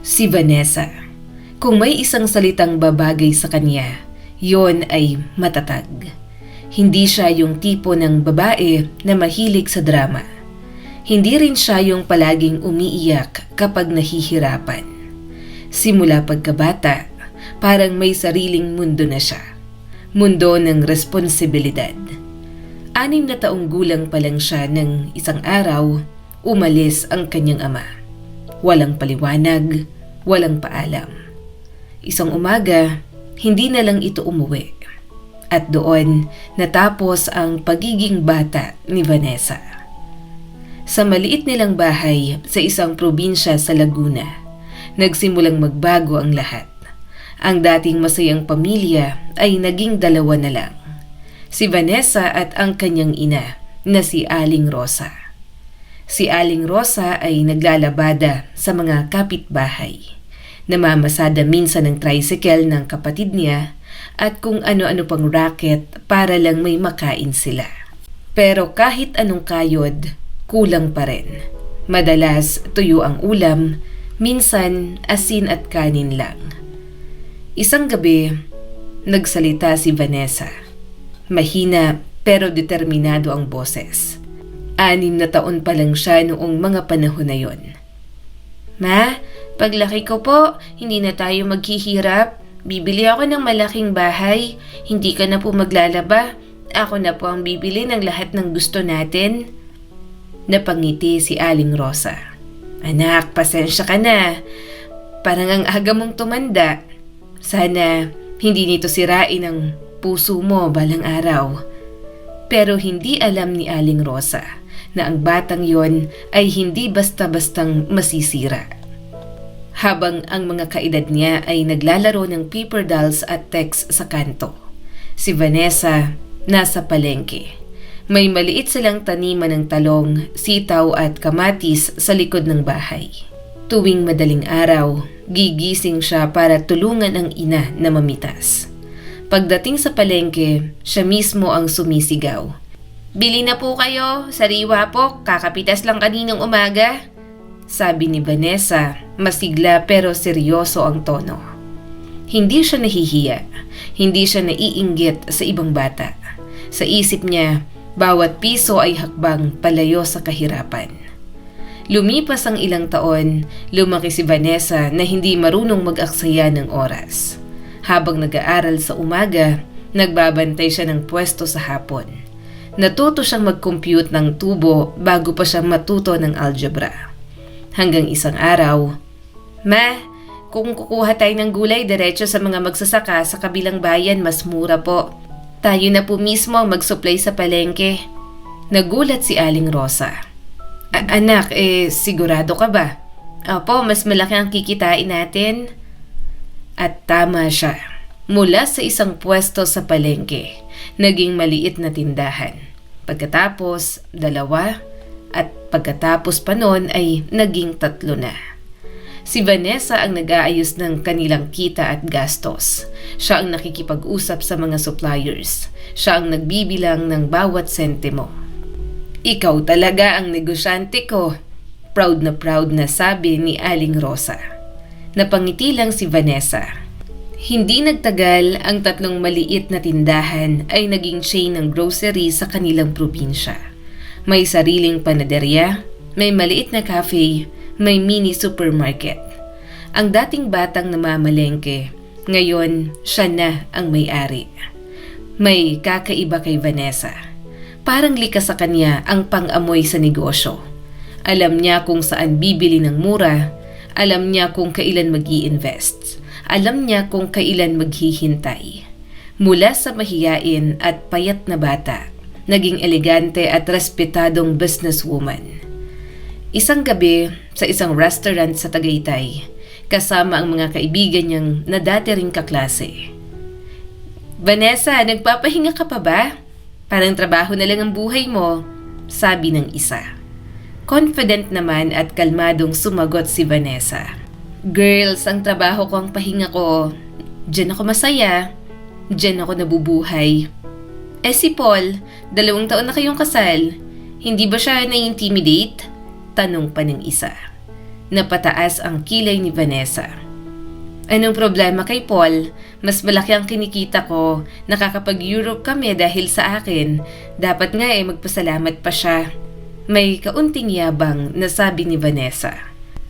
Si Vanessa. Kung may isang salitang babagay sa kanya, yon ay matatag. Hindi siya yung tipo ng babae na mahilig sa drama. Hindi rin siya yung palaging umiiyak kapag nahihirapan. Simula pagkabata, parang may sariling mundo na siya. Mundo ng responsibilidad. 6 na taong gulang pa lang siya nang isang araw, umalis ang kanyang ama. Walang paliwanag, walang paalam. Isang umaga, hindi na lang ito umuwi. At doon natapos ang pagiging bata ni Vanessa. Sa maliit nilang bahay sa isang probinsya sa Laguna, nagsimulang magbago ang lahat. Ang dating masayang pamilya ay naging 2 na lang. Si Vanessa at ang kanyang ina na si Aling Rosa. Si Aling Rosa ay naglalabada sa mga kapitbahay. Namamasada minsan ng tricycle ng kapatid niya at kung ano-ano pang racket para lang may makain sila. Pero kahit anong kayod, kulang pa rin. Madalas tuyo ang ulam, minsan asin at kanin lang. Isang gabi, nagsalita si Vanessa. Mahina pero determinado ang boses. 6 na taon pa lang siya noong mga panahon na yon. Ma, paglaki ko po, hindi na tayo maghihirap. Bibili ako ng malaking bahay. Hindi ka na po maglalaba. Ako na po ang bibili ng lahat ng gusto natin. Napangiti si Aling Rosa. Anak, pasensya ka na. Parang ang aga mong tumanda. Sana hindi nito sirain ang puso mo balang araw. Pero hindi alam ni Aling Rosa na ang batang yon ay hindi basta-bastang masisira. Habang ang mga kaedad niya ay naglalaro ng paper dolls at text sa kanto, si Vanessa nasa palengke. May maliit silang taniman ng talong, sitaw at kamatis sa likod ng bahay. Tuwing madaling araw, gigising siya para tulungan ang ina na mamitas. Pagdating sa palengke, siya mismo ang sumisigaw. Bili na po kayo, sariwa po, kakapitas lang kaninang umaga. Sabi ni Vanessa, masigla pero seryoso ang tono. Hindi siya nahihiya, hindi siya naiinggit sa ibang bata. Sa isip niya, bawat piso ay hakbang palayo sa kahirapan. Lumipas ang ilang taon, lumaki si Vanessa na hindi marunong mag-aksaya ng oras. Habang nag-aaral sa umaga, nagbabantay siya ng pwesto sa hapon. Natuto siyang mag-compute ng tubo bago pa siya matuto ng algebra. Hanggang isang araw, Ma, kung kukuha tayo ng gulay diretso sa mga magsasaka sa kabilang bayan, mas mura po. Tayo na po mismo ang mag-supply sa palengke. Nagulat si Aling Rosa. Anak, sigurado ka ba? Opo, mas malaki ang kikitain natin. At tama siya. Mula sa isang pwesto sa palengke, naging maliit na tindahan. Pagkatapos, 2, at pagkatapos pa noon ay naging 3 na. Si Vanessa ang nag-aayos ng kanilang kita at gastos. Siya ang nakikipag-usap sa mga suppliers. Siya ang nagbibilang ng bawat sentimo. Ikaw talaga ang negosyante ko, proud na sabi ni Aling Rosa. Napangiti lang si Vanessa. Hindi nagtagal, ang 3 maliit na tindahan ay naging chain ng grocery sa kanilang probinsya. May sariling panaderya, may maliit na cafe, may mini supermarket. Ang dating batang namamalengke, ngayon siya na ang may-ari. May kakaiba kay Vanessa. Parang likas sa kanya ang pang-amoy sa negosyo. Alam niya kung saan bibili ng mura, alam niya kung kailan mag-i-invest. Alam niya kung kailan maghihintay. Mula sa mahiyain at payat na bata, naging elegante at respetadong businesswoman. Isang gabi sa isang restaurant sa Tagaytay, kasama ang mga kaibigan niyang na dati ring kaklase. Vanessa, nagpapahinga ka pa ba? Parang trabaho na lang ang buhay mo, sabi ng isa. Confident naman at kalmadong sumagot si Vanessa. Girls, ang trabaho ko ang pahinga ko. Diyan ako masaya. Diyan ako nabubuhay. Si Paul, 2 taon na kayong kasal. Hindi ba siya na-intimidate? Tanong pa ng isa. Napataas ang kilay ni Vanessa. Anong problema kay Paul? Mas malaki ang kinikita ko. Nakakapag-Europe kami dahil sa akin. Dapat nga magpasalamat pa siya. May kaunting yabang na sabi ni Vanessa.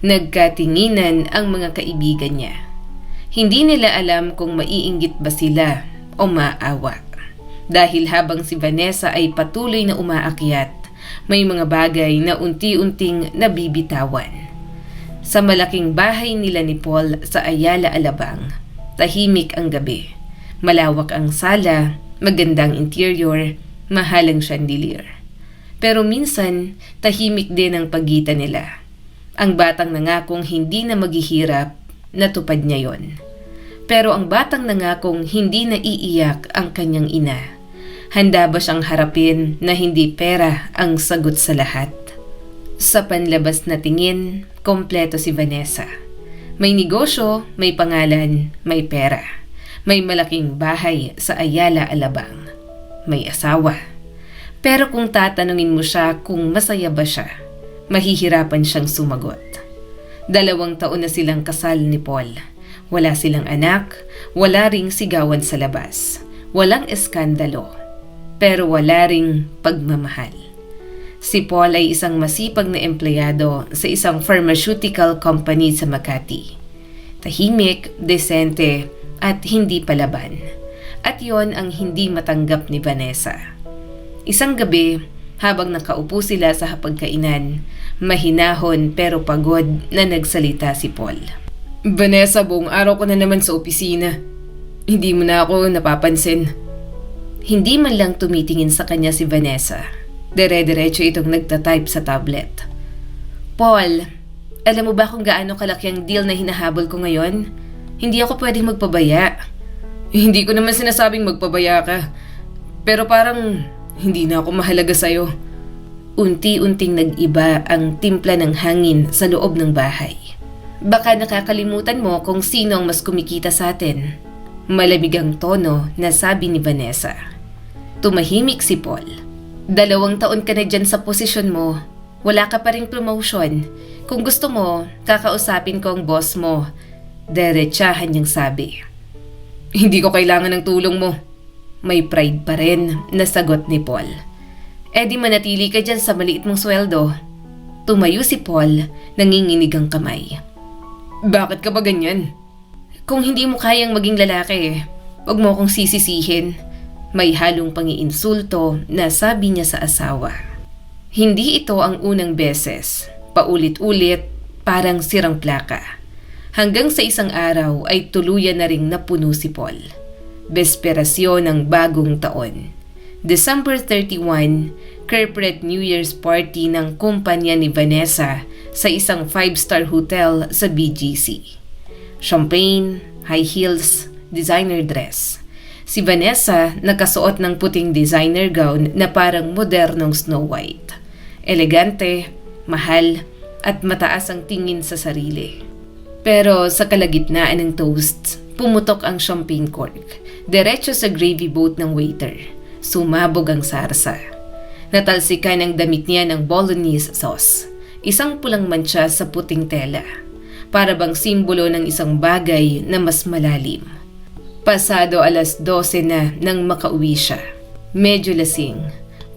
Nagkatinginan ang mga kaibigan niya. Hindi nila alam kung maiinggit ba sila o maawa. Dahil habang si Vanessa ay patuloy na umaakyat, may mga bagay na unti-unting nabibitawan. Sa malaking bahay nila ni Paul sa Ayala, Alabang, tahimik ang gabi. Malawak ang sala, magandang interior, mahalang chandelier. Pero minsan, tahimik din ang pagitan nila. Ang batang nangakong hindi na maghihirap, natupad niya yon. Pero ang batang nangakong hindi na iiyak ang kanyang ina. Handa ba siyang harapin na hindi pera ang sagot sa lahat? Sa panlabas na tingin, kompleto si Vanessa. May negosyo, may pangalan, may pera. May malaking bahay sa Ayala, Alabang. May asawa. Pero kung tatanungin mo siya kung masaya ba siya, mahihirapan siyang sumagot. 2 taon na silang kasal ni Paul. Wala silang anak, wala ring sigawan sa labas. Walang eskandalo. Pero wala ring pagmamahal. Si Paul ay isang masipag na empleyado sa isang pharmaceutical company sa Makati. Tahimik, desente, at hindi palaban. At yon ang hindi matanggap ni Vanessa. Isang gabi, habang nakaupo sila sa hapagkainan, mahinahon pero pagod na nagsalita si Paul. Vanessa, buong araw ko na naman sa opisina. Hindi mo na ako napapansin. Hindi man lang tumitingin sa kanya si Vanessa. Dire-diretso itong nagtatype sa tablet. Paul, alam mo ba kung gaano kalaki ang deal na hinahabol ko ngayon? Hindi ako pwedeng magpabaya. Hindi ko naman sinasabing magpabaya ka. Pero parang hindi na ako mahalaga sa'yo. Unti-unting nag-iba ang timpla ng hangin sa loob ng bahay. Baka nakakalimutan mo kung sino ang mas kumikita sa atin. Malamig ang tono na sabi ni Vanessa. Tumahimik si Paul. 2 taon ka na dyan sa posisyon mo. Wala ka pa ring promotion. Kung gusto mo, kakausapin ko ang boss mo. Diretsahan niyang sabi. Hindi ko kailangan ng tulong mo. May pride pa rin, nasagot ni Paul. Di manatili ka dyan sa maliit mong sweldo. Tumayo si Paul, nanginginig ang kamay. Bakit ka ba ganyan? Kung hindi mo kayang maging lalaki, wag mo akong sisisihin. May halong pangiinsulto na sabi niya sa asawa. Hindi ito ang unang beses. Paulit-ulit, parang sirang plaka. Hanggang sa isang araw ay tuluyan na ring napuno si Paul. Besperasyon ng bagong taon. December 31, corporate New Year's party ng kumpanya ni Vanessa sa isang 5-star hotel sa BGC. Champagne, high heels, designer dress. Si Vanessa nakasuot ng puting designer gown na parang modernong Snow White. Elegante, mahal, at mataas ang tingin sa sarili. Pero sa kalagitnaan ng toasts, pumutok ang champagne cork. Diretso sa gravy boat ng waiter. Sumabog ang sarsa. Natalsikan ang damit niya ng bolognese sauce. Isang pulang mantsa sa puting tela. Para bang simbolo ng isang bagay na mas malalim. Pasado 12:00 na nang makauwi siya. Medyo lasing.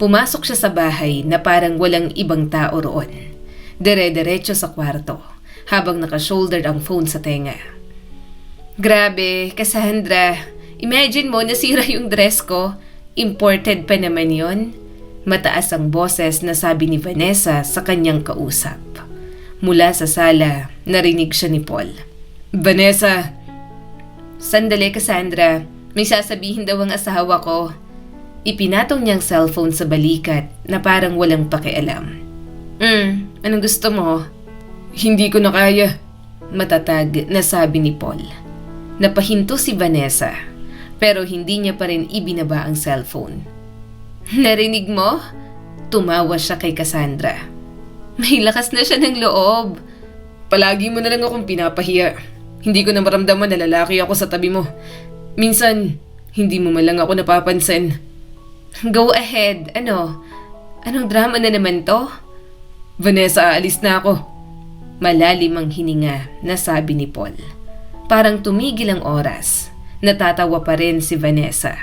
Pumasok siya sa bahay na parang walang ibang tao roon. Dire-diretso sa kwarto habang naka-shoulder ang phone sa tenga. Grabe, Cassandra. Imagine mo nasira yung dress ko. Imported pa naman yon. Mataas ang boses na sabi ni Vanessa sa kanyang kausap. Mula sa sala, narinig siya ni Paul. Vanessa! Sandali, Cassandra. May sasabihin daw ang asawa ko. Ipinatong niyang cellphone sa balikat na parang walang pakialam. Anong gusto mo? Hindi ko na kaya. Matatag na sabi ni Paul. Napahinto si Vanessa, pero hindi niya pa rin ibinaba ang cellphone. Narinig mo? Tumawa siya kay Cassandra. May lakas na siya ng loob. Palagi mo na lang akong pinapahiya. Hindi ko na maramdaman na lalaki ako sa tabi mo. Minsan, hindi mo man lang ako napapansin. Go ahead. Anong drama na naman to? Vanessa, aalis na ako. Malalim ang hininga na sabi ni Paul. Parang tumigil ang oras. Natatawa pa rin si Vanessa.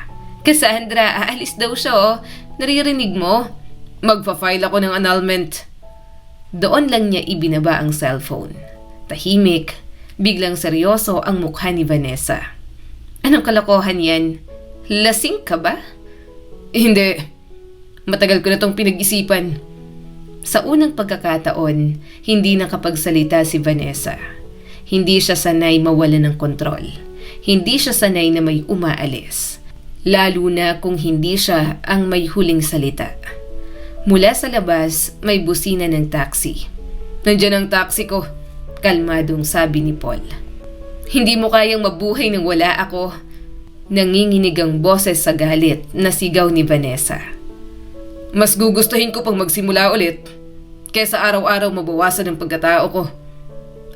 Cassandra, aalis daw siya oh. Naririnig mo? Magpa-file ako ng annulment. Doon lang niya ibinaba ang cellphone. Tahimik, biglang seryoso ang mukha ni Vanessa. Anong kalokohan yan? Lasing ka ba? Hindi. Matagal ko na tong pinag-isipan. Sa unang pagkakataon, hindi nakapagsalita si Vanessa. Hindi siya sanay mawala ng kontrol. Hindi siya sanay na may umaalis. Lalo na kung hindi siya ang may huling salita. Mula sa labas, may busina ng taxi. Nandiyan ang taxi ko, kalmadong sabi ni Paul. Hindi mo kayang mabuhay nang wala ako. Nanginginig ang boses sa galit na sigaw ni Vanessa. Mas gugustuhin ko pang magsimula ulit kesa araw-araw mabawasan ang pagkatao ko.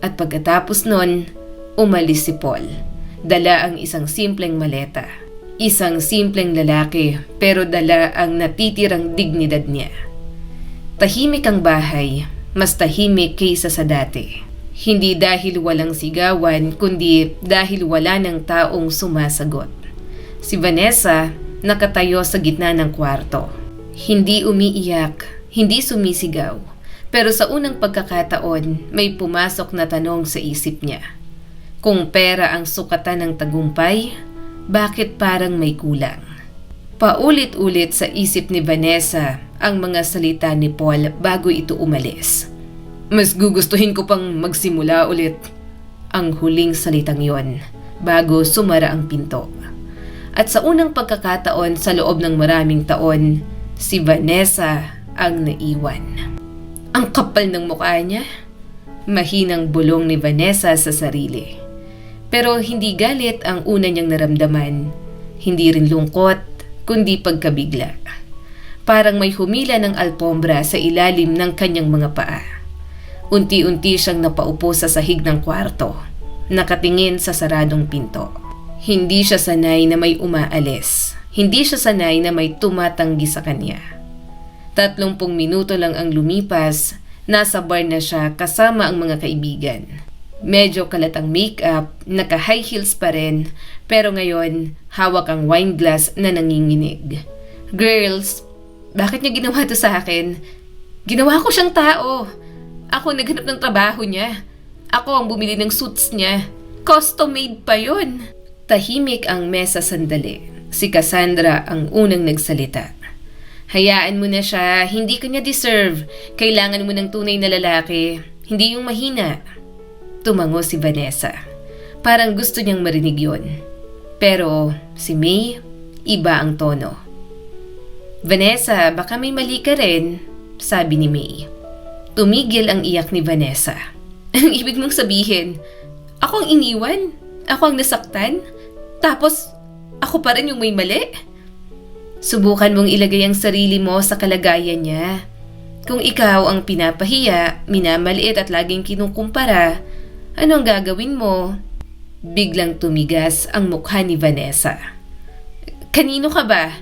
At pagkatapos nun, umalis si Paul. Dala ang isang simpleng maleta. Isang simpleng lalaki pero dala ang natitirang dignidad niya. Tahimik ang bahay, mas tahimik kaysa sa dati. Hindi dahil walang sigawan kundi dahil wala ng taong sumasagot. Si Vanessa nakatayo sa gitna ng kwarto. Hindi umiiyak, hindi sumisigaw. Pero sa unang pagkakataon, may pumasok na tanong sa isip niya. Kung pera ang sukatan ng tagumpay, bakit parang may kulang? Paulit-ulit sa isip ni Vanessa ang mga salita ni Paul bago ito umalis. Mas gugustuhin ko pang magsimula ulit. Ang huling salitang yon bago sumara ang pinto. At sa unang pagkakataon sa loob ng maraming taon, si Vanessa ang naiwan. Ang kapal ng mukha niya. Mahinang bulong ni Vanessa sa sarili. Pero hindi galit ang una niyang naramdaman. Hindi rin lungkot, kundi pagkabigla. Parang may humila ng alpombra sa ilalim ng kanyang mga paa. Unti-unti siyang napaupo sa sahig ng kwarto, nakatingin sa saradong pinto. Hindi siya sanay na may umaalis. Hindi siya sanay na may tumatanggi sa kanya. 30 minuto lang ang lumipas, nasa bar na siya kasama ang mga kaibigan. Medyo kalat ang makeup, naka-high heels pa rin, pero ngayon hawak ang wine glass na nanginginig. Girls, bakit niya ginawa to sa akin? Ginawa ko siyang tao. Ako naghanap ng trabaho niya. Ako ang bumili ng suits niya. Custom made pa yun. Tahimik ang mesa sandali. Si Cassandra ang unang nagsalita. Hayaan mo na siya, hindi ka niya deserve. Kailangan mo ng tunay na lalaki, hindi yung mahina. Tumango si Vanessa. Parang gusto niyang marinig yun. Pero si May, iba ang tono. Vanessa, baka may mali ka rin, sabi ni May. Tumigil ang iyak ni Vanessa. Ang ibig mong sabihin, ako ang iniwan? Ako ang nasaktan? Tapos, ako pa rin yung may mali? Subukan mong ilagay ang sarili mo sa kalagayan niya. Kung ikaw ang pinapahiya, minamaliit at laging kinukumpara, ano ang gagawin mo? Biglang tumigas ang mukha ni Vanessa. Kanino ka ba?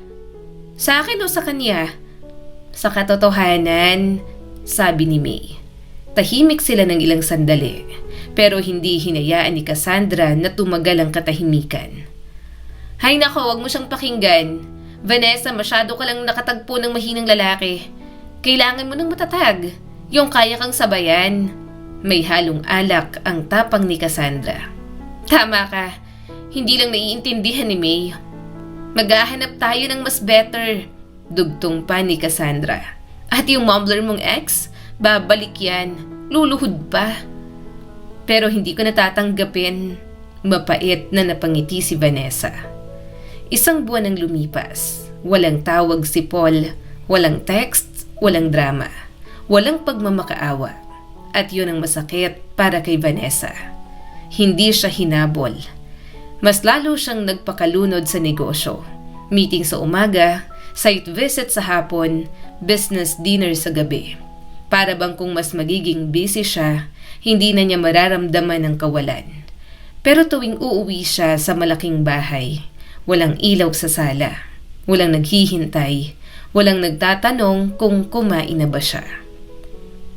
Sa akin o sa kanya? Sa katotohanan, sabi ni May. Tahimik sila ng ilang sandali, pero hindi hinayaan ni Cassandra na tumagal ang katahimikan. Hay nako, wag mo siyang pakinggan. Vanessa, masyado ka lang nakatagpo ng mahinang lalaki. Kailangan mo ng matatag, yung kaya kang sabayan. May halong alak ang tapang ni Cassandra. Tama ka, hindi lang naiintindihan ni May. Maghahanap tayo ng mas better, dugtong pa ni Cassandra. At yung mumbler mong ex, babalik yan, luluhod pa. Pero hindi ko natatanggapin. Mapait na napangiti si Vanessa. Isang buwan ang lumipas. Walang tawag si Paul, walang text, walang drama, walang pagmamakaawa. At yun ang masakit para kay Vanessa. Hindi siya hinabol. Mas lalo siyang nagpakalunod sa negosyo. Meeting sa umaga, site visit sa hapon, business dinner sa gabi. Para bang kung mas magiging busy siya, hindi na niya mararamdaman ang kawalan. Pero tuwing uuwi siya sa malaking bahay, walang ilaw sa sala, walang naghihintay, walang nagtatanong kung kumain na ba siya.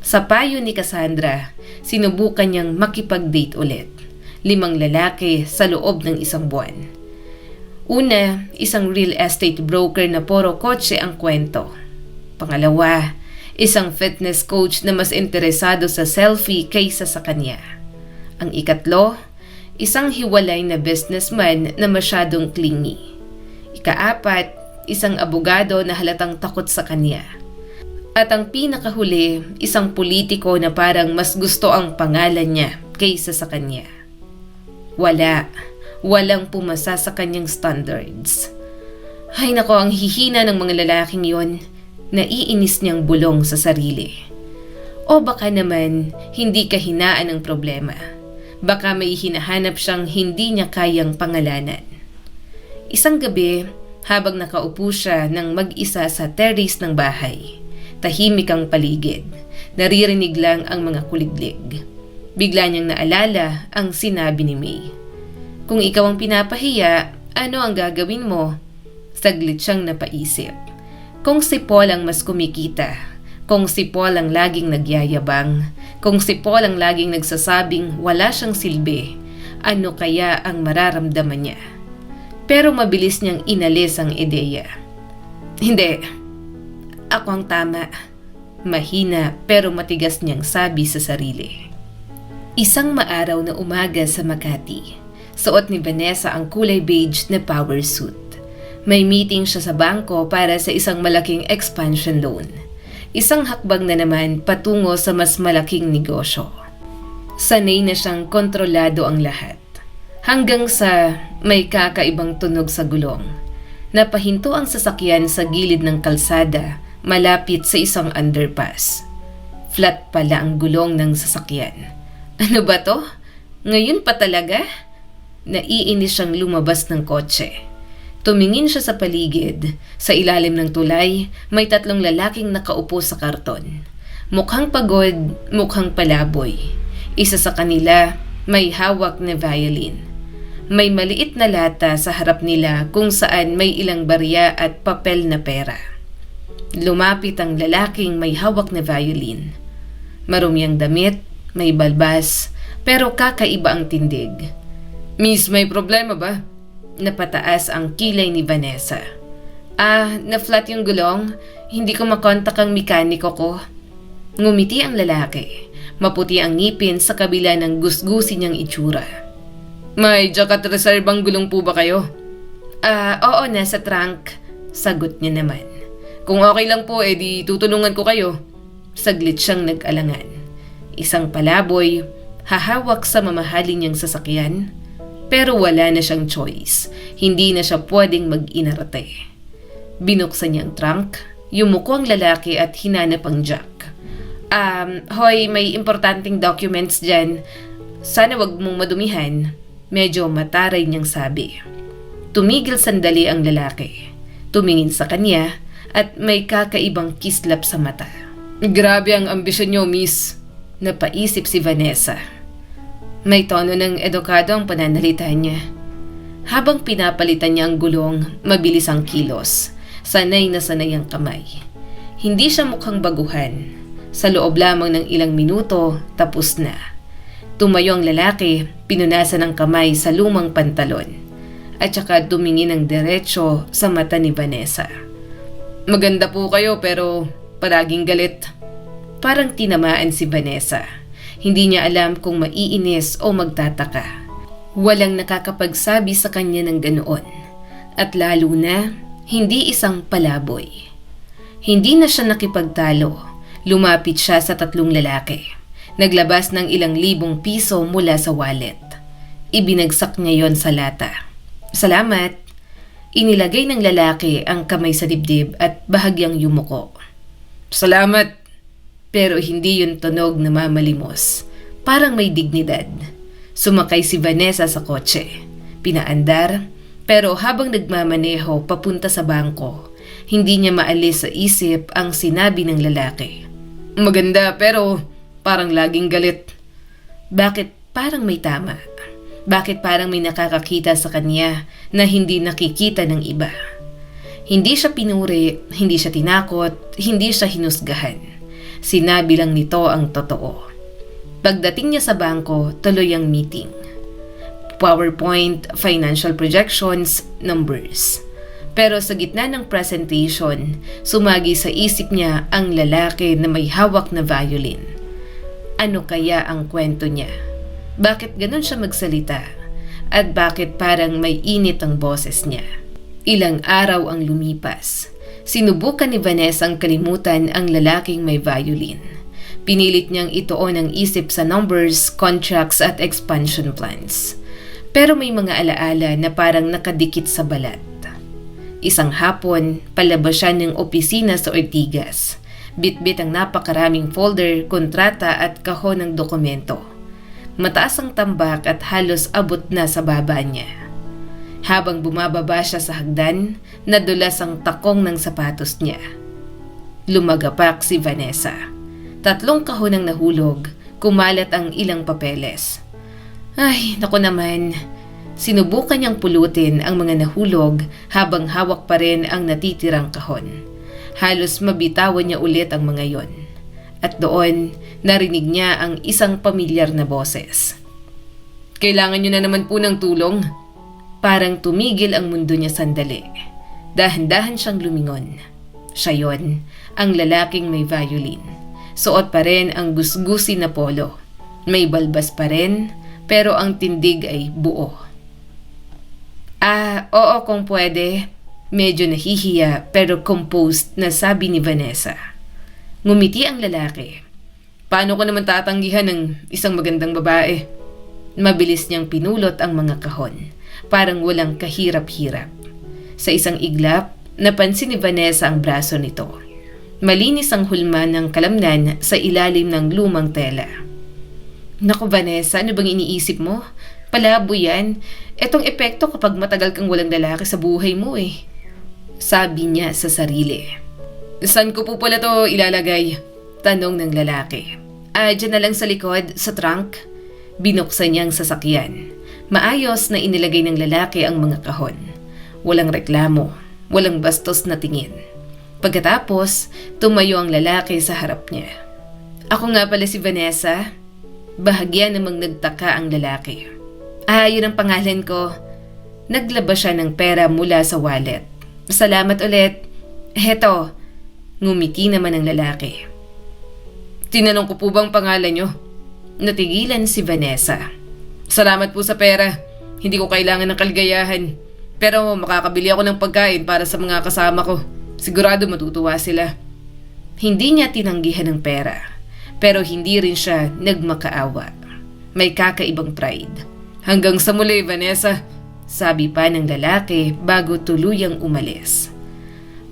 Sa payo ni Cassandra, sinubukan niyang makipag-date ulit. 5 lalaki sa loob ng 1 buwan. Una, isang real estate broker na puro kotse ang kwento. Pangalawa, isang fitness coach na mas interesado sa selfie kaysa sa kanya. Ang ikatlo, isang hiwalay na businessman na masyadong clingy. Ikaapat, isang abogado na halatang takot sa kanya. At ang pinakahuli, isang politiko na parang mas gusto ang pangalan niya kaysa sa kanya. Walang pumasa sa kanyang standards. Ay nako, ang hihina ng mga lalaking yon, naiinis niyang bulong sa sarili. O baka naman, hindi kahinaan ang problema. Baka may hinahanap siyang hindi niya kayang pangalanan. Isang gabi, habang nakaupo siya ng mag-isa sa terrace ng bahay, tahimik ang paligid. Naririnig lang ang mga kuliglig. Bigla niyang naalala ang sinabi ni May. Kung ikaw ang pinapahiya, ano ang gagawin mo? Saglit siyang napaisip. Kung si Paul ang mas kumikita, kung si Paul ang laging nagyayabang, kung si Paul ang laging nagsasabing wala siyang silbi, ano kaya ang mararamdaman niya? Pero mabilis niyang inalis ang ideya. Hindi. Ako ang tama. Mahina pero matigas niyang sabi sa sarili. Isang maaraw na umaga sa Makati, suot ni Vanessa ang kulay beige na power suit. May meeting siya sa bangko para sa isang malaking expansion loan. Isang hakbang na naman patungo sa mas malaking negosyo. Sanay na siyang kontrolado ang lahat. Hanggang sa may kakaibang tunog sa gulong. Napahinto ang sasakyan sa gilid ng kalsada malapit sa isang underpass. Flat pala ang gulong ng sasakyan. Ano ba to? Ngayon pa talaga? Naiinis siyang lumabas ng kotse. Tumingin siya sa paligid. Sa ilalim ng tulay, may 3 lalaking nakaupo sa karton. Mukhang pagod, mukhang palaboy. Isa sa kanila may hawak na violin. May maliit na lata sa harap nila kung saan may ilang barya at papel na pera. Lumapit ang lalaking may hawak na violin. Marumi ang damit, may balbas, pero kakaiba ang tindig. Miss, may problema ba? Napataas ang kilay ni Vanessa. Na-flat yung gulong. Hindi ko makontak ang mekaniko ko. Ngumiti ang lalaki. Maputi ang ngipin sa kabila ng gusgusi niyang itsura. May jacket reserve ang gulong po ba kayo? Oo, nasa trunk. Sagot niya naman. Kung okay lang po, di tutulungan ko kayo. Saglit siyang nag-alangan. Isang palaboy, hahawak sa mamahalin niyang sasakyan. Pero wala na siyang choice. Hindi na siya pwedeng mag-inarte. Binuksan niya ang trunk, yumuko ang lalaki at hinanap ang jack. Hoy, may importanteng documents dyan. Sana wag mong madumihan. Medyo mataray niyang sabi. Tumigil sandali ang lalaki. Tumingin sa kanya at may kakaibang kislap sa mata. Grabe ang ambisyon niyo, miss. Napaisip si Vanessa. May tono ng edukado ang pananalita niya. Habang pinapalitan niya ang gulong, mabilis ang kilos. Sanay na sanay ang kamay. Hindi siya mukhang baguhan. Sa loob lamang ng ilang minuto, tapos na. Tumayo ang lalaki, pinunasan ang kamay sa lumang pantalon. At saka tumingin ng diretsyo sa mata ni Vanessa. Maganda po kayo pero palaging galit. Parang tinamaan si Vanessa. Hindi niya alam kung maiinis o magtataka. Walang nakakapagsabi sa kanya ng ganoon. At lalo na, hindi isang palaboy. Hindi na siya nakipagtalo. Lumapit siya sa 3 lalaki. Naglabas ng ilang libong piso mula sa wallet. Ibinagsak niya yon sa lata. Salamat. Inilagay ng lalaki ang kamay sa dibdib at bahagyang yumuko. Salamat. Pero hindi yun tunog na mamalimos. Parang may dignidad. Sumakay si Vanessa sa kotse. Pinaandar, pero habang nagmamaneho papunta sa bangko, hindi niya maalis sa isip ang sinabi ng lalaki. Maganda pero parang laging galit. Bakit parang may tama? Bakit parang may nakakakita sa kanya na hindi nakikita ng iba? Hindi siya pinuri, hindi siya tinakot, hindi siya hinusgahan. Sinabi lang nito ang totoo. Pagdating niya sa bangko, tuloy ang meeting. PowerPoint, financial projections, numbers. Pero sa gitna ng presentation, sumagi sa isip niya ang lalaki na may hawak na violin. Ano kaya ang kwento niya? Bakit ganun siya magsalita? At bakit parang may init ang boses niya? Ilang araw ang lumipas. Sinubukan ni Vanessa ang kalimutan ang lalaking may violin. Pinilit niyang ituon ang isip sa numbers, contracts at expansion plans. Pero may mga alaala na parang nakadikit sa balat. Isang hapon, palabas siya ng opisina sa Ortigas. Bitbit ang napakaraming folder, kontrata at kahon ng dokumento. Mataas ang tambak at halos abot na sa baba niya. Habang bumababa siya sa hagdan, nadulas ang takong ng sapatos niya. Lumagapak si Vanessa. 3 kahon ang nahulog, kumalat ang ilang papeles. Ay, naku naman. Sinubukan niyang pulutin ang mga nahulog habang hawak pa rin ang natitirang kahon. Halos mabitawan niya ulit ang mga yon. At doon, narinig niya ang isang pamilyar na boses. Kailangan niyo na naman po ng tulong. Parang tumigil ang mundo niya sandali. Dahan-dahan siyang lumingon. Siya yon, ang lalaking may violin. Suot pa rin ang gusgusi na polo. May balbas pa rin, pero ang tindig ay buo. Oo kung pwede. Medyo nahihiya pero composed na sabi ni Vanessa. Ngumiti ang lalaki. Paano ko naman tatanggihan ng isang magandang babae? Mabilis niyang pinulot ang mga kahon. Parang walang kahirap-hirap. Sa isang iglap, napansin ni Vanessa ang braso nito. Malinis ang hulma ng kalamnan sa ilalim ng lumang tela. Naku Vanessa, ano bang iniisip mo? Palabo yan. Etong epekto kapag matagal kang walang lalaki sa buhay mo eh. Sabi niya sa sarili. Saan ko po pala to ilalagay? Tanong ng lalaki. Diyan na lang sa likod, sa trunk. Binuksan niyang sasakyan. Maayos na inilagay ng lalaki ang mga kahon. Walang reklamo, walang bastos na tingin. Pagkatapos, tumayo ang lalaki sa harap niya. Ako nga pala si Vanessa. Bahagya namang nagtaka ang lalaki. Yun ang pangalan ko. Naglabas siya ng pera mula sa wallet. Salamat ulit. Heto, ngumiti naman ang lalaki. Tinanong ko po bang pangalan nyo? Natigilan si Vanessa. Salamat po sa pera. Hindi ko kailangan ng kaligayahan. Pero makakabili ako ng pagkain para sa mga kasama ko. Sigurado matutuwa sila. Hindi niya tinanggihan ng pera. Pero hindi rin siya nagmakaawa. May kakaibang pride. Hanggang sa muli, Vanessa, sabi pa ng lalaki bago tuluyang umalis.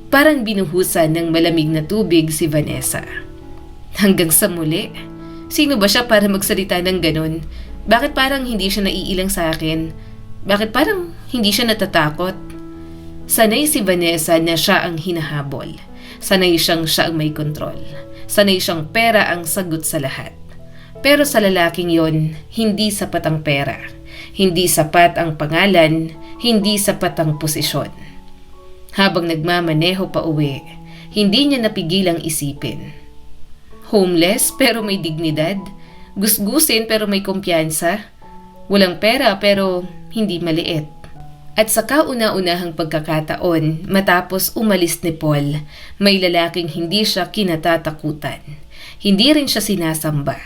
Parang binuhusan ng malamig na tubig si Vanessa. Hanggang sa muli? Sino ba siya para magsalita ng ganun? Bakit parang hindi siya naiilang sa akin? Bakit parang hindi siya natatakot? Sanay si Vanessa na siya ang hinahabol. Sanay siyang siya ang may kontrol. Sanay siyang pera ang sagot sa lahat. Pero sa lalaking yon, hindi sapat ang pera. Hindi sapat ang pangalan. Hindi sapat ang posisyon. Habang nagmamaneho pa uwi, hindi niya napigilang isipin. Homeless pero may dignidad. Gusgusin pero may kumpiyansa. Walang pera pero hindi maliit. At sa kauna-unahang pagkakataon, matapos umalis ni Paul, may lalaking hindi siya kinatatakutan. Hindi rin siya sinasamba.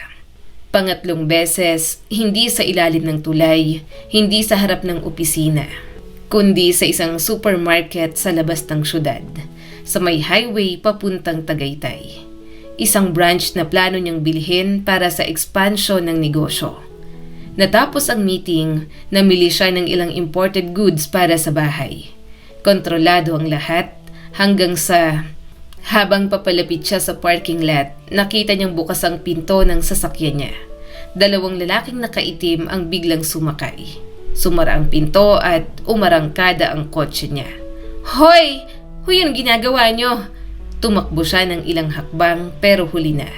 Pangatlong beses, hindi sa ilalim ng tulay, hindi sa harap ng opisina, kundi sa isang supermarket sa labas ng syudad, sa may highway papuntang Tagaytay. Isang branch na plano niyang bilhin para sa expansion ng negosyo. Natapos ang meeting, namili siya ng ilang imported goods para sa bahay. Kontrolado ang lahat hanggang sa habang papalapit siya sa parking lot, nakita niyang bukas ang pinto ng sasakyan niya. 2 lalaking nakaitim ang biglang sumakay. Sumara ang pinto at umarangkada ang kotse niya. Hoy! Hoy, ang ginagawa niyo? Tumakbo siya ng ilang hakbang pero huli na.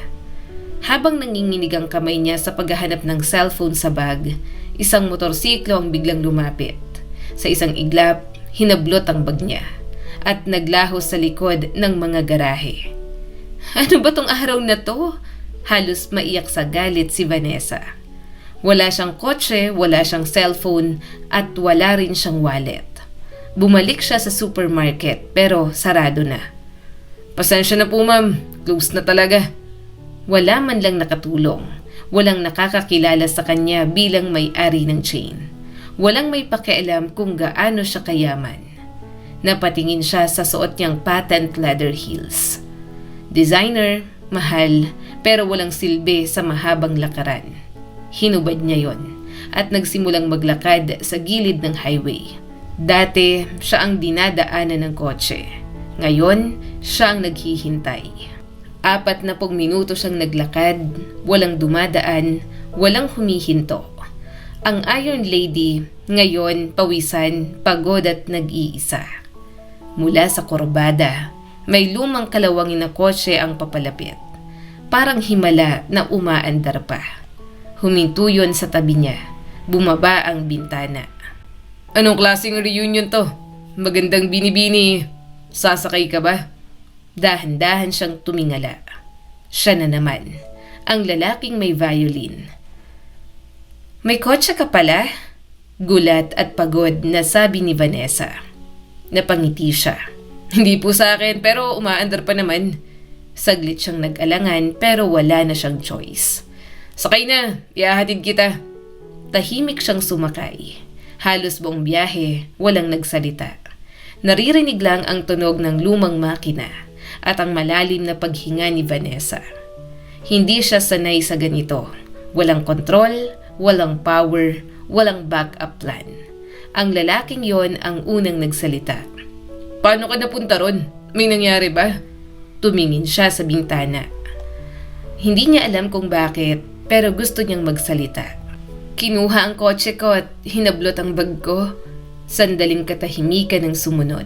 Habang nanginginig ang kamay niya sa paghahanap ng cellphone sa bag, isang motorsiklo ang biglang lumapit. Sa isang iglap, hinablot ang bag niya at naglaho sa likod ng mga garahe. Ano ba tong araw na to? Halos maiyak sa galit si Vanessa. Wala siyang kotse, wala siyang cellphone, at wala rin siyang wallet. Bumalik siya sa supermarket pero sarado na. Pasensya na po ma'am, close na talaga. Wala man lang nakatulong. Walang nakakakilala sa kanya bilang may-ari ng chain. Walang may pakialam kung gaano siya kayaman. Napatingin siya sa suot niyang patent leather heels. Designer, mahal, pero walang silbi sa mahabang lakaran. Hinubad niya yon at nagsimulang maglakad sa gilid ng highway. Dati, siya ang dinadaanan ng kotse. Ngayon, siya ang naghihintay. 40 minuto siyang naglakad, walang dumadaan, walang humihinto. Ang Iron Lady, ngayon pawisan, pagod at nag-iisa. Mula sa kurbada, may lumang kalawangin na kotse ang papalapit. Parang himala na umaandar pa. Huminto yun sa tabi niya. Bumaba ang bintana. Anong klaseng reunion to? Magandang binibini. Sasakay ka ba? Dahan-dahan siyang tumingala. Siya na naman, ang lalaking may violin. May kotse ka pala? Gulat at pagod na sabi ni Vanessa. Napangiti siya. Hindi po sa akin pero umaandar pa naman. Saglit siyang nag-alangan pero wala na siyang choice. Sakay na, ihahatid kita. Tahimik siyang sumakay. Halos buong biyahe, walang nagsalita. Naririnig lang ang tunog ng lumang makina at ang malalim na paghinga ni Vanessa. Hindi siya sanay sa ganito. Walang kontrol, walang power, walang backup plan. Ang lalaking yon ang unang nagsalita. Paano ka napunta ron? May nangyari ba? Tumingin siya sa bintana. Hindi niya alam kung bakit, pero gusto niyang magsalita. Kinuha ang kotse ko at hinablot ang bag ko. Sandaling katahimikan ang sumunod.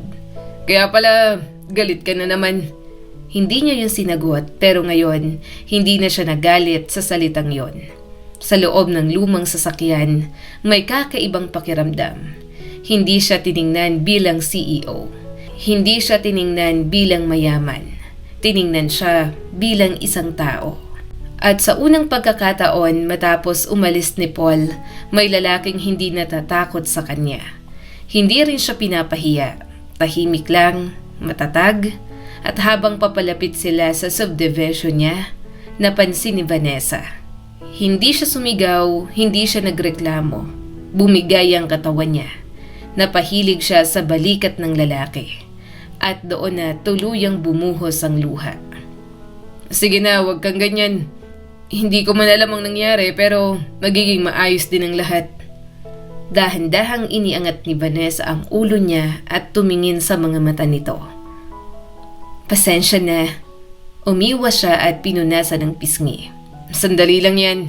Kaya pala, galit ka na naman. Hindi niya yun sinagot, pero ngayon, hindi na siya nagalit sa salitang yon. Sa loob ng lumang sasakyan, may kakaibang pakiramdam. Hindi siya tiningnan bilang CEO. Hindi siya tiningnan bilang mayaman. Tiningnan siya bilang isang tao. At sa unang pagkakataon matapos umalis ni Paul, may lalaking hindi natatakot sa kanya. Hindi rin siya pinapahiya. Tahimik lang, matatag, at habang papalapit sila sa subdivision niya, napansin ni Vanessa. Hindi siya sumigaw, hindi siya nagreklamo. Bumigay ang katawan niya. Napahilig siya sa balikat ng lalaki. At doon na tuluyang bumuhos ang luha. Sige na, huwag kang ganyan. Hindi ko man alam ang nangyari pero magiging maayos din ang lahat. Dahan-dahang iniangat ni Vanessa ang ulo niya at tumingin sa mga mata nito. Pasensya na. Umiwas siya at pinunasan ng pisngi. Sandali lang yan.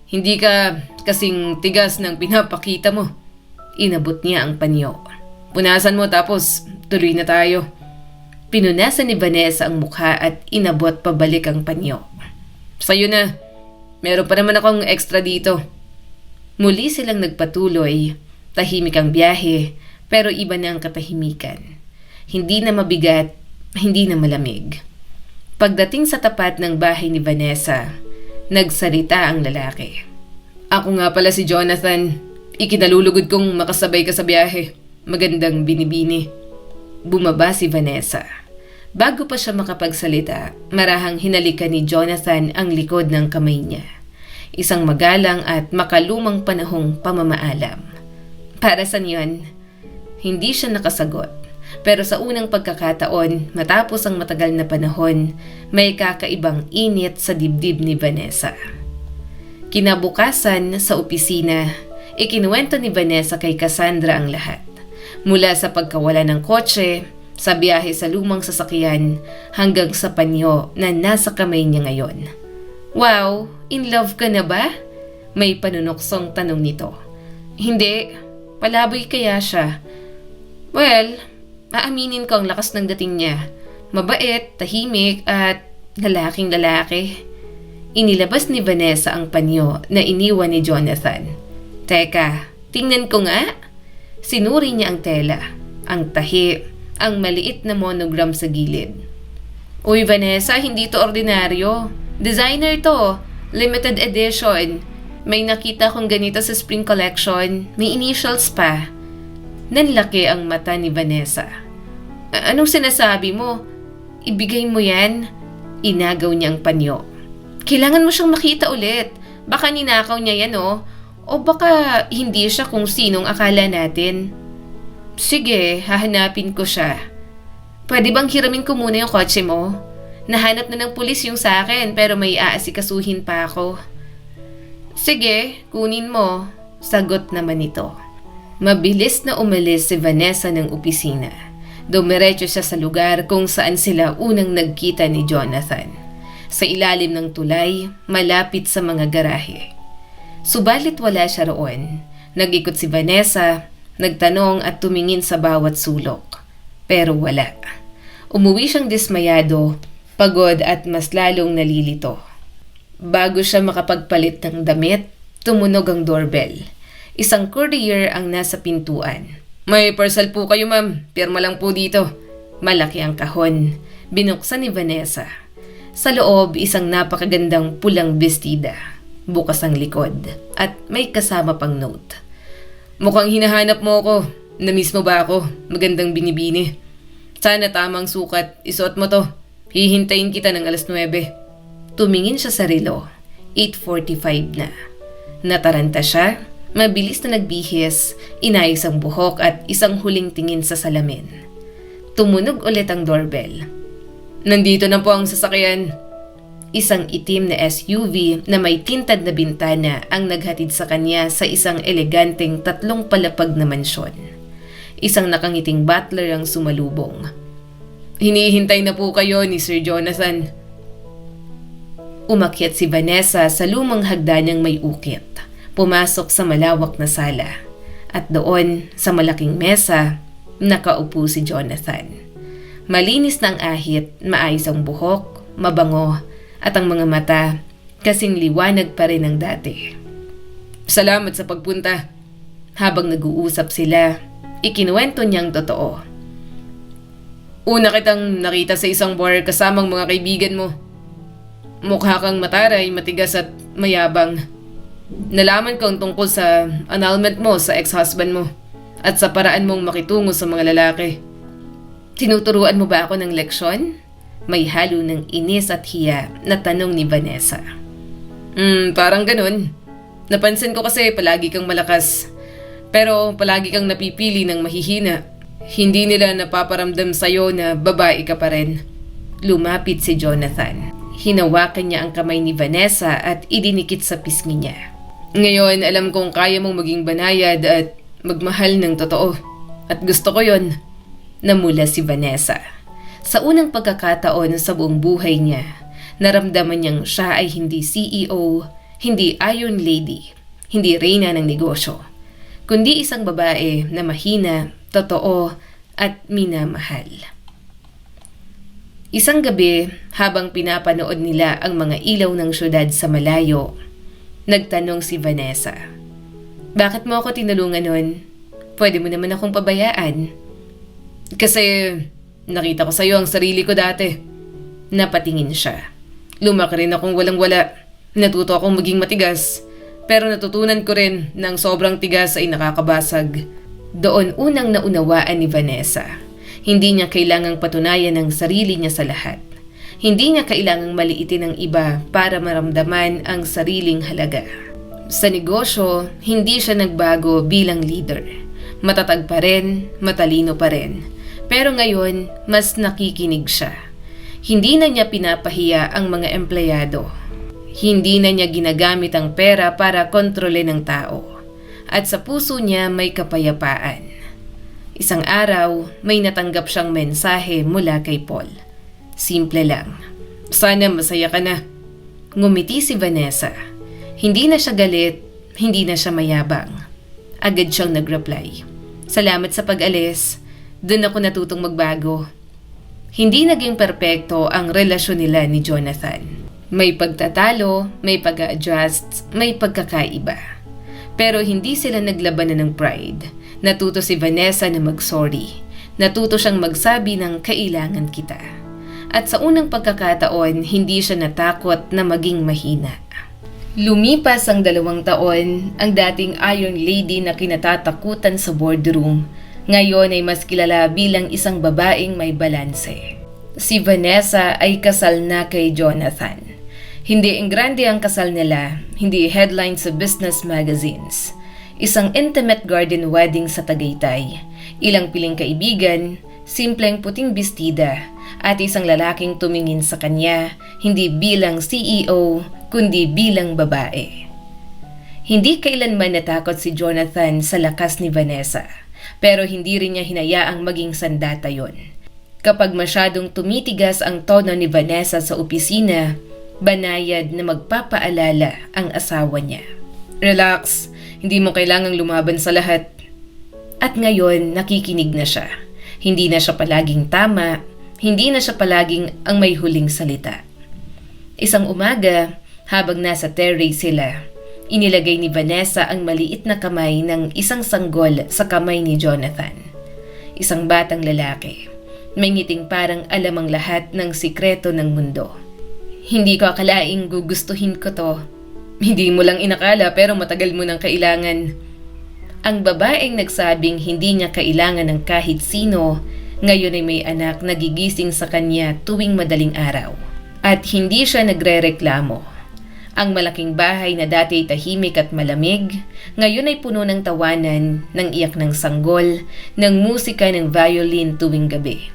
Hindi ka kasing tigas ng pinapakita mo. Inabot niya ang panyo. Punasan mo tapos tuloy na tayo. Pinunasan ni Vanessa ang mukha at inabot pabalik ang panyo. Sa'yo na. Meron pa naman akong extra dito. Muli silang nagpatuloy. Tahimik ang biyahe, pero iba na ang katahimikan. Hindi na mabigat, hindi na malamig. Pagdating sa tapat ng bahay ni Vanessa, nagsalita ang lalaki. Ako nga pala si Jonathan. Ikinalulugod kong makasabay ka sa biyahe. Magandang binibini. Bumaba si Vanessa. Bago pa siya makapagsalita, marahang hinalikan ni Jonathan ang likod ng kamay niya. Isang magalang at makalumang panahong pamamaalam. Para sa niyon, hindi siya nakasagot. Pero sa unang pagkakataon, matapos ang matagal na panahon, may kakaibang init sa dibdib ni Vanessa. Kinabukasan sa opisina, ikinuwento ni Vanessa kay Cassandra ang lahat. Mula sa pagkawala ng kotse, sa biyahe sa lumang sasakyan, hanggang sa panyo na nasa kamay niya ngayon. Wow, in love ka na ba? May panunuksong tanong nito. Hindi, palaboy kaya siya. Well, aaminin ko ang lakas ng dating niya. Mabait, tahimik, at lalaking lalaki. Inilabas ni Vanessa ang panyo na iniwan ni Jonathan. Teka, tingnan ko nga. Sinuri niya ang tela, ang tahi, ang maliit na monogram sa gilid. Uy Vanessa, hindi to ordinaryo. Designer to. Limited edition. May nakita kong ganito sa spring collection. May initials pa. Nanlaki ang mata ni Vanessa. Anong sinasabi mo? Ibigay mo yan? Inagaw niyang panyo. Kailangan mo siyang makita ulit. Baka ninakaw niya yan O baka hindi siya kung sinong akala natin. Sige, hahanapin ko siya. Pwede bang hiramin ko muna yung kotse mo? Nahanap na ng pulis yung sa akin pero may aasikasuhin pa ako. Sige, kunin mo. Sagot naman ito. Mabilis na umalis si Vanessa ng opisina. Dumiretso siya sa lugar kung saan sila unang nagkita ni Jonathan. Sa ilalim ng tulay, malapit sa mga garahe. Subalit wala siya roon. Nag-ikot si Vanessa, nagtanong at tumingin sa bawat sulok. Pero wala. Umuwi siyang dismayado, pagod at mas lalong nalilito. Bago siya makapagpalit ng damit, tumunog ang doorbell. Isang courier ang nasa pintuan. May parcel po kayo ma'am, pirma lang po dito. Malaki ang kahon. Binuksan ni Vanessa. Sa loob, isang napakagandang pulang bestida. Bukas ang likod at may kasama pang note. Mukhang hinahanap mo ako. Namiss mo ba ako? Magandang binibini. Sana tamang sukat. Isuot mo to. Hihintayin kita ng 9:00. Tumingin siya sa relo. 8:45 na. Nataranta siya. Mabilis na nagbihis. Inayos ang buhok at isang huling tingin sa salamin. Tumunog ulit ang doorbell. Nandito na po ang sasakyan. Isang itim na SUV na may tintad na bintana ang naghatid sa kanya sa isang eleganteng 3 palapag na mansyon. Isang nakangiting butler ang sumalubong. Hinihintay na po kayo ni Sir Jonathan. Umakyat si Vanessa sa lumang hagdanang may ukit. Pumasok sa malawak na sala. At doon, sa malaking mesa, nakaupo si Jonathan. Malinis na ang ahit, maayos ang buhok, mabango, at ang mga mata kasing liwanag pa rin ng dati. Salamat sa pagpunta. Habang nag-uusap sila, ikinuwento niyang totoo. Una kitang nakita sa isang bar kasamang mga kaibigan mo. Mukha kang mataray, matigas at mayabang. Nalaman ko ang tungkol sa annulment mo sa ex-husband mo at sa paraan mong makitungo sa mga lalaki. Tinuturuan mo ba ako ng leksyon? May halo ng inis at hiya na tanong ni Vanessa. Parang ganun. Napansin ko kasi palagi kang malakas. Pero palagi kang napipili ng mahihina. Hindi nila napaparamdam sa'yo na babae ka pa rin. Lumapit si Jonathan. Hinawakan niya ang kamay ni Vanessa at idinikit sa pisngi niya. Ngayon alam kong kaya mong maging banayad at magmahal ng totoo. At gusto ko yon. Namula si Vanessa. Sa unang pagkakataon sa buong buhay niya, naramdaman niyang siya ay hindi CEO, hindi Iron Lady, hindi reyna ng negosyo, kundi isang babae na mahina, totoo, at minamahal. Isang gabi, habang pinapanood nila ang mga ilaw ng syudad sa malayo, nagtanong si Vanessa. Bakit mo ako tinulungan nun? Pwede mo naman akong pabayaan. Kasi nakita ko sa'yo ang sarili ko dati. Napatingin siya. Lumaki rin akong walang-wala. Natuto akong maging matigas. Pero natutunan ko rin na ang sobrang tigas ay nakakabasag. Doon unang naunawaan ni Vanessa. Hindi niya kailangang patunayan ang sarili niya sa lahat. Hindi niya kailangang maliitin ang iba para maramdaman ang sariling halaga. Sa negosyo, hindi siya nagbago bilang leader. Matatag pa rin, matalino pa rin. Pero ngayon, mas nakikinig siya. Hindi na niya pinapahiya ang mga empleyado. Hindi na niya ginagamit ang pera para kontrolin ng tao. At sa puso niya may kapayapaan. Isang araw, may natanggap siyang mensahe mula kay Paul. Simple lang. Sana masaya ka na. Ngumiti si Vanessa. Hindi na siya galit, hindi na siya mayabang. Agad siyang nag-reply. Salamat sa pag-alis. Doon ako natutong magbago. Hindi naging perpekto ang relasyon nila ni Jonathan. May pagtatalo, may pag-a-adjust, may pagkakaiba. Pero hindi sila naglabanan ng pride. Natuto si Vanessa na mag-sorry. Natuto siyang magsabi ng kailangan kita. At sa unang pagkakataon, hindi siya natakot na maging mahina. Lumipas ang 2 taon, ang dating Iron Lady na kinatatakutan sa boardroom, ngayon ay mas kilala bilang isang babaeng may balanse. Si Vanessa ay kasal na kay Jonathan. Hindi enggrande ang kasal nila, hindi headline sa business magazines. Isang intimate garden wedding sa Tagaytay, ilang piling kaibigan, simpleng puting bestida, at isang lalaking tumingin sa kanya, hindi bilang CEO, kundi bilang babae. Hindi kailanman natakot si Jonathan sa lakas ni Vanessa, pero hindi rin niya hinayaang maging sandata yon. Kapag masyadong tumitigas ang tono ni Vanessa sa opisina, banayad na magpapaalala ang asawa niya. Relax, hindi mo kailangang lumaban sa lahat. At ngayon, nakikinig na siya. Hindi na siya palaging tama, hindi na siya palaging ang may huling salita. Isang umaga, habang nasa terrace sila, inilagay ni Vanessa ang maliit na kamay ng isang sanggol sa kamay ni Jonathan. Isang batang lalaki. May ngiting parang alam ang lahat ng sikreto ng mundo. Hindi ko akalaing gugustuhin ko to. Hindi mo lang inakala pero matagal mo nang kailangan. Ang babaeng nagsabing hindi niya kailangan ng kahit sino, ngayon ay may anak na gigising sa kanya tuwing madaling araw. At hindi siya nagrereklamo. Ang malaking bahay na dati tahimik at malamig, ngayon ay puno ng tawanan, ng iyak ng sanggol, ng musika ng violin tuwing gabi.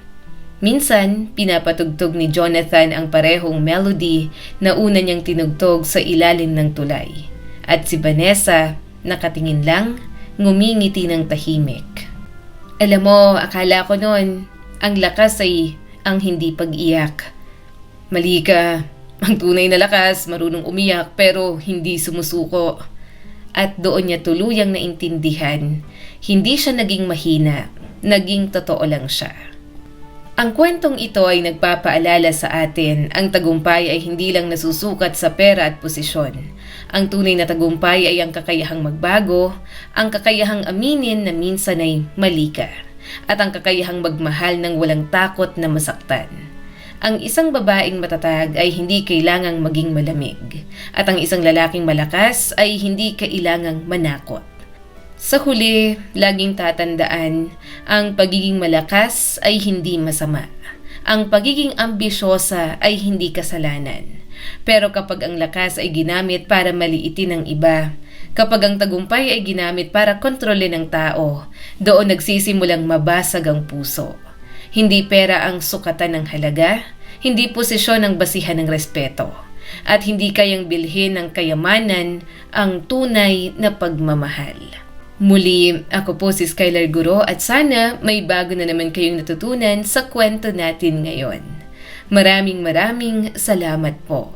Minsan, pinapatugtog ni Jonathan ang parehong melody na una niyang tinugtog sa ilalim ng tulay. At si Vanessa, nakatingin lang, ngumingiti ng tahimik. Alam mo, akala ko noon, ang lakas ay ang hindi pag-iyak. Mali ka, ang tunay na lakas, marunong umiyak pero hindi sumusuko. At doon niya tuluyang naintindihan, hindi siya naging mahina, naging totoo lang siya. Ang kwentong ito ay nagpapaalala sa atin, ang tagumpay ay hindi lang nasusukat sa pera at posisyon. Ang tunay na tagumpay ay ang kakayahang magbago, ang kakayahang aminin na minsan ay mali ka, at ang kakayahang magmahal ng walang takot na masaktan. Ang isang babaeng matatag ay hindi kailangang maging malamig, at ang isang lalaking malakas ay hindi kailangang manakot. Sa huli, laging tatandaan, ang pagiging malakas ay hindi masama. Ang pagiging ambisyosa ay hindi kasalanan. Pero kapag ang lakas ay ginamit para maliitin ang iba, kapag ang tagumpay ay ginamit para kontrolin ang tao, doon nagsisimulang mabasag ang puso. Hindi pera ang sukatan ng halaga, hindi posisyon ang basihan ng respeto, at hindi kayang bilhin ng kayamanan ang tunay na pagmamahal. Muli, ako po si Skylar Guro at sana may bago na naman kayong natutunan sa kwento natin ngayon. Maraming salamat po.